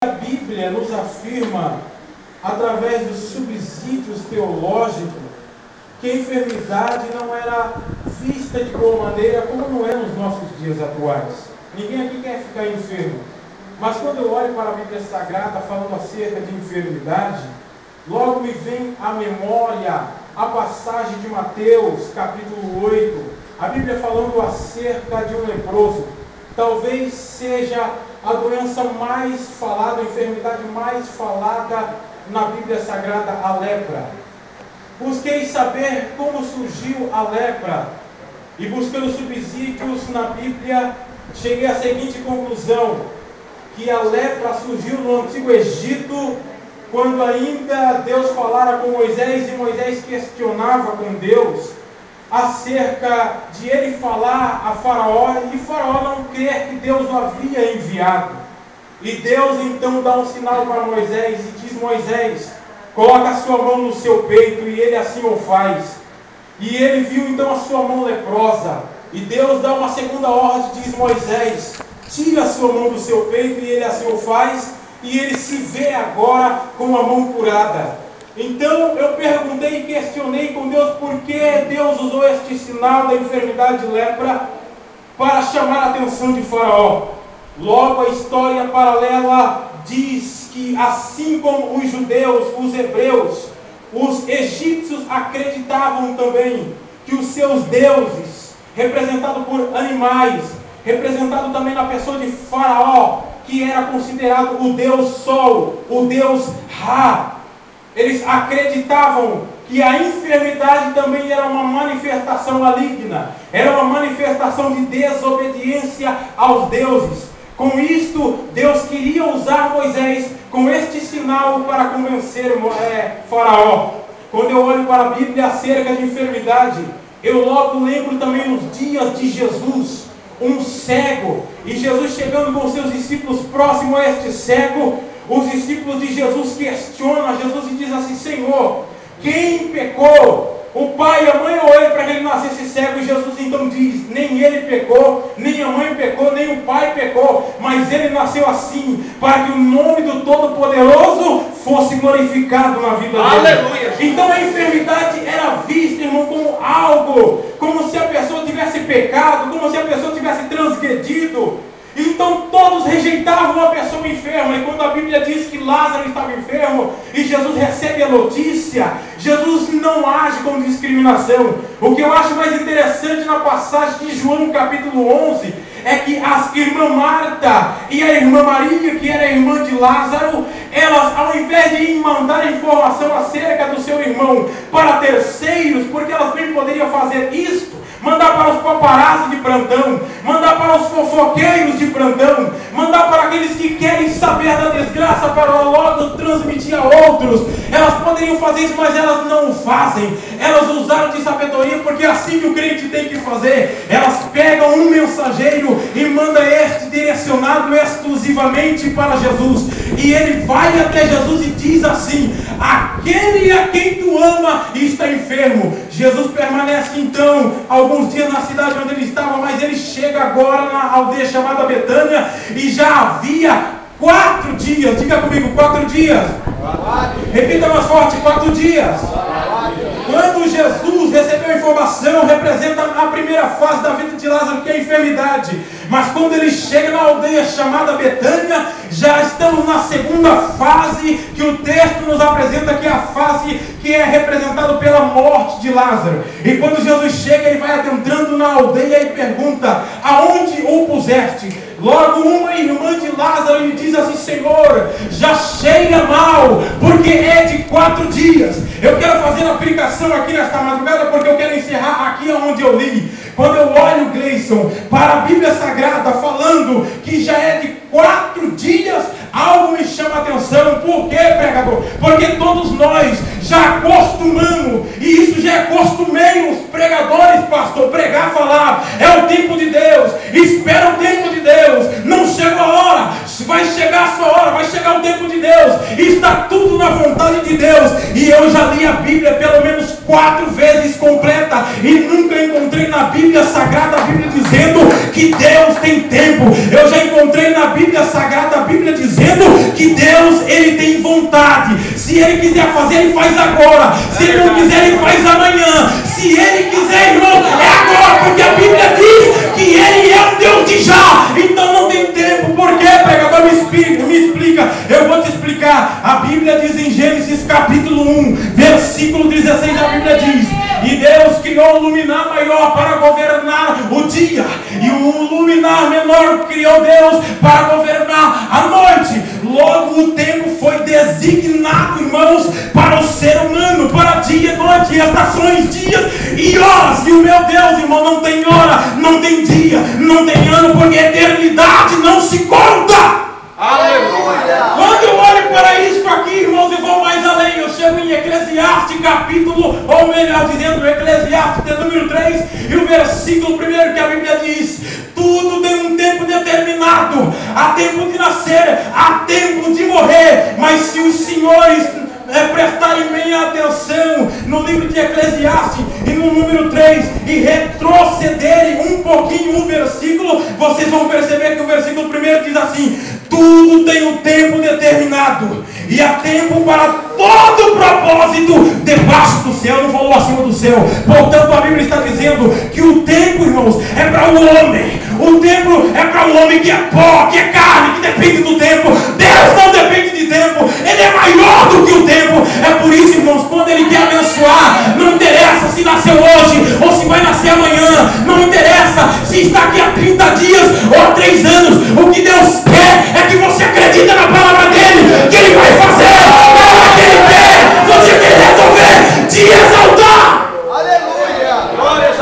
A Bíblia nos afirma, através dos subsídios teológicos, que a enfermidade não era vista de boa maneira como não é nos nossos dias atuais. Ninguém aqui quer ficar enfermo. Mas quando eu olho para a Bíblia Sagrada falando acerca de enfermidade, logo me vem à memória a passagem de Mateus, capítulo 8, a Bíblia falando acerca de um leproso. Talvez seja a doença mais falada, a enfermidade mais falada na Bíblia Sagrada, a lepra. Busquei saber como surgiu a lepra e buscando subsídios na Bíblia, cheguei à seguinte conclusão, que a lepra surgiu no Antigo Egito, quando ainda Deus falara com Moisés e Moisés questionava com Deus acerca de ele falar a Faraó e Faraó não crer que Deus o havia enviado. E Deus então dá um sinal para Moisés e diz: Moisés, coloca a sua mão no seu peito, e ele assim o faz. E ele viu então a sua mão leprosa, e Deus dá uma segunda ordem e diz: Moisés, tira a sua mão do seu peito, e ele assim o faz, e ele se vê agora com a mão curada. Então eu perguntei e questionei com Deus por que Deus usou este sinal da enfermidade de lepra para chamar a atenção de Faraó. Logo a história paralela diz que assim como os judeus, os hebreus, os egípcios acreditavam também que os seus deuses, representados por animais, representado também na pessoa de Faraó, que era considerado o Deus Sol, o Deus Ra, eles acreditavam que a enfermidade também era uma manifestação maligna, era uma manifestação de desobediência aos deuses. Com isto, Deus queria usar Moisés com este sinal para convencer Faraó. Quando eu olho para a Bíblia acerca de enfermidade, eu logo lembro também nos dias de Jesus, um cego, e Jesus chegando com seus discípulos próximo a este cego, os discípulos de Jesus questionam a Jesus e dizem assim: Senhor, quem pecou? O pai e a mãe ou ele para que ele nascesse cego? E Jesus então diz: nem ele pecou, nem a mãe pecou, nem o pai pecou, mas ele nasceu assim, para que o nome do Todo-Poderoso fosse glorificado na vida dele. Aleluia! Então a enfermidade era vista, irmão, como algo, como se a pessoa tivesse pecado, como se a pessoa tivesse transgredido. Então todos rejeitavam a pessoa enferma. E quando a Bíblia diz que Lázaro estava enfermo e Jesus recebe a notícia, Jesus não age com discriminação. O que eu acho mais interessante na passagem de João capítulo 11 é que as irmãs Marta e a irmã Maria, que era a irmã de Lázaro, elas, ao invés de mandar informação acerca do seu irmão para terceiros, porque elas bem poderiam fazer isto, mandar para os paparazzi de plantão, mandar para os fofoqueiros de plantão, mandar para aqueles que querem saber da desgraça para logo transmitir a outros. Elas poderiam fazer isso, mas elas não fazem. Elas usaram de sabedoria, porque é assim que o crente tem que fazer. Elas pegam um mensageiro e mandam este direcionado exclusivamente para Jesus. E ele vai até Jesus e diz assim: aquele a quem tu ama está enfermo. Jesus permanece então alguns dias na cidade onde ele estava, mas ele chega agora na aldeia chamada Betânia, e já havia 4 dias, diga comigo, 4 dias, repita mais forte, 4 dias. Quando Jesus recebeu a informação, representa a primeira fase da vida de Lázaro, que é a enfermidade. Mas quando ele chega na aldeia chamada Betânia, já estamos na segunda fase, que o texto nos apresenta, que é a fase que é representada pela morte de Lázaro. E quando Jesus chega, ele vai adentrando na aldeia e pergunta: aonde o puseste? Logo uma irmã de Lázaro lhe diz assim: Senhor, já cheira mal, porque é de 4 dias. Eu quero fazer a aplicação aqui nesta madrugada, porque eu quero encerrar aqui onde eu li. Quando eu olho, Gleison, para a Bíblia Sagrada falando que já é de 4 dias, algo me chama a atenção. Por quê, pregador? Porque todos nós já acostumamos, e isso já é costumeiro, os pregadores, pastor, pregar, falar, é o tempo de Deus, espera o tempo de Deus, não chega a hora, vai chegar a sua hora, vai chegar o tempo de Deus, está tudo na vontade de Deus. E eu já li a Bíblia pelo menos 4 vezes completa, e nunca encontrei na Bíblia Sagrada a Bíblia dizendo que Deus tem tempo. Eu já encontrei na Bíblia Sagrada a Bíblia dizendo dizendo que Deus, Ele tem vontade. Se Ele quiser fazer, Ele faz agora. Se Ele não quiser, Ele faz amanhã. Se Ele quiser, irmão, é agora, porque a Bíblia diz que Ele é um Deus de já. Então não tem tempo. Por quê, pregador? Me explica. Eu vou te explicar. A Bíblia diz em Gênesis capítulo 1, versículo 16, a Bíblia diz: e Deus criou um luminar maior para governar o dia, e o luminar menor criou Deus para governar a noite. Logo o tempo foi designado, irmãos, para o ser humano, para dia e noite, estações, dias e horas. E o meu Deus, irmão, não tem hora, não tem dia, não tem ano, porque a eternidade não se conta. Aleluia! Quando eu olho para isso aqui, irmãos, eu vou mais além. Eu chego em Eclesiastes capítulo, ou melhor dizendo, Eclesiastes número 3, e o versículo 1 que a Bíblia diz: tudo tem um tempo determinado. Há tempo de nascer, há tempo de morrer. Mas se os senhores prestarem bem atenção no livro de Eclesiastes e no número 3 e retrocederem um pouquinho o versículo, vocês vão perceber que o versículo 1 diz assim: tudo tem um tempo determinado, e há tempo para todo propósito debaixo do céu. Não falou acima do céu. Portanto, a Bíblia está dizendo que o tempo, irmãos, é para o homem. O tempo é para o homem que é pó, que é carne, que depende do tempo. Deus não depende de tempo. Ele é maior do que o tempo. É por isso, irmãos, quando Ele quer abençoar, não interessa se nasceu hoje ou se vai nascer amanhã. Não interessa se está aqui há 30 dias ou há 3 anos. O que Deus quer é que você acredita na palavra dEle, que Ele vai fazer na hora que Ele quer. Você tem que resolver te exaltar. Aleluia!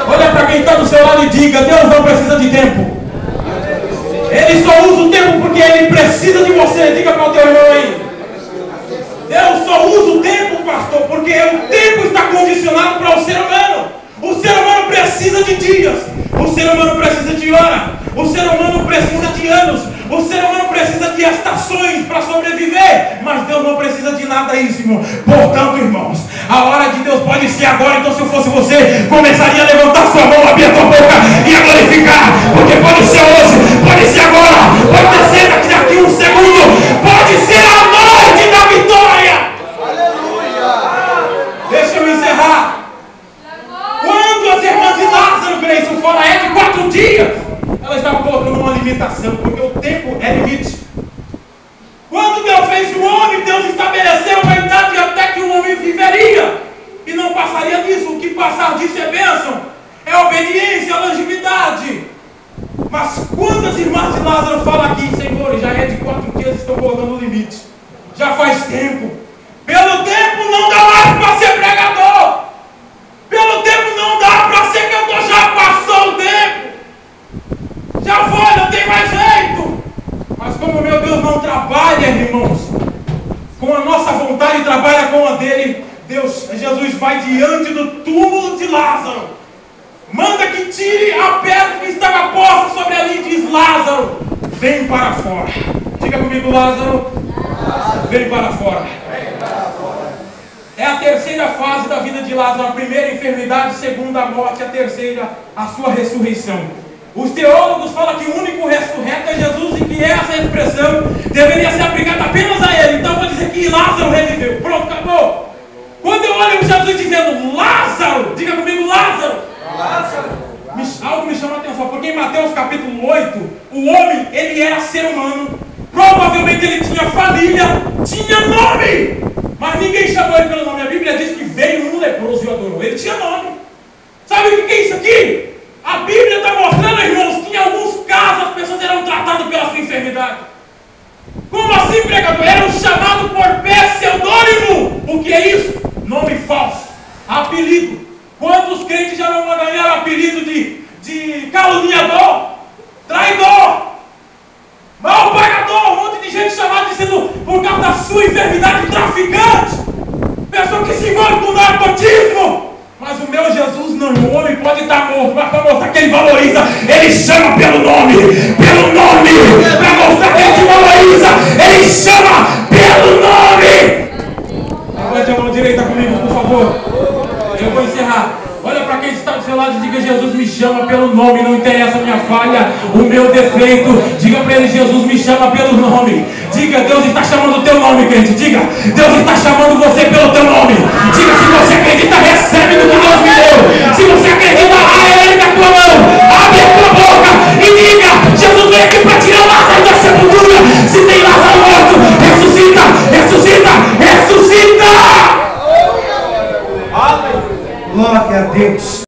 Olha para quem está do seu lado e diga: Deus não precisa de tempo. Ele só usa o tempo porque Ele precisa de você. Diga para o teu irmão aí: Deus só usa o tempo, pastor, porque o tempo está condicionado para o ser humano. O ser humano precisa de dias, o ser humano precisa de hora, o ser humano precisa de anos, o ser humano precisa de estações para sobreviver. Mas Deus não precisa de nada disso, irmão. Portanto, irmãos, a hora de Deus pode ser agora. Então, se eu fosse você, começaria a levantar sua mão, abrir a tua boca e a glorificar. Porque pode ser hoje, pode ser agora, pode ser daqui a um segundo, pode ser a noite da vitória. Aleluia! Deixa eu encerrar. Quando as irmãs de Lázaro, Gleison, fora de 4 dias, ela estava colocando uma limitação, porque o tempo é limite. Quando Deus fez o homem, Deus estabeleceu uma idade até que o homem viveria, e não passaria disso. O que passar disso é bênção, é obediência, é longevidade. Mas quando as irmãs de Lázaro falam aqui: Senhor, já é de 4 dias, estão colocando o limite, já faz tempo. Pelo tempo não dá mais para ser pregador, pelo tempo não dá para ser cantor, já passou o tempo, já foi, não tem mais jeito. Mas como meu Deus não trabalha, irmãos, com a nossa vontade, trabalha com a dele, Jesus vai diante do túmulo de Lázaro, manda que tire a pedra que estava posta sobre ali, e diz: Lázaro, vem para fora. Diga comigo: Lázaro, vem para fora. É a terceira fase da vida de Lázaro: a primeira, a enfermidade; a segunda, a morte; a terceira, a sua ressurreição. Os teólogos falam que o único ressurreto é Jesus, e que essa expressão deveria ser aplicada apenas a ele. Então eu vou dizer que Lázaro reviveu. Pronto, acabou. Quando eu olho Jesus dizendo Lázaro, diga comigo: Lázaro. Lázaro. Algo me chama a atenção, porque em Mateus capítulo 8, o homem, ele era ser humano. Provavelmente ele tinha família, tinha nome, mas ninguém chamou ele pelo nome. A Bíblia diz que veio um leproso e o adorou. Ele tinha nome. Sabe o que é isso aqui? A Bíblia está mostrando, irmãos, que em alguns casos as pessoas eram tratadas pela sua enfermidade. Como assim, pregador? Eram chamados por pseudônimo. O que é isso? Nome falso, apelido. Quantos crentes já não ganharam apelido de caluniador, traidor, mal pagador? Um monte de gente chamada dizendo, por causa da sua enfermidade, traficante, pessoa que se envolve com narcotismo. Mas o meu Jesus não, o homem pode estar morto, mas para mostrar que ele valoriza, ele chama pelo nome, para mostrar que ele te valoriza, ele chama pelo nome. Levante a mão direita comigo, por favor. Eu vou encerrar. Olha para quem está do seu lado e diga: Jesus me chama pelo nome. Não interessa a minha falha, o meu defeito. Diga para ele: Jesus me chama pelo nome. Diga, Deus está chamando o teu nome, crente. Diga, Deus está chamando você pelo teu nome. Diga,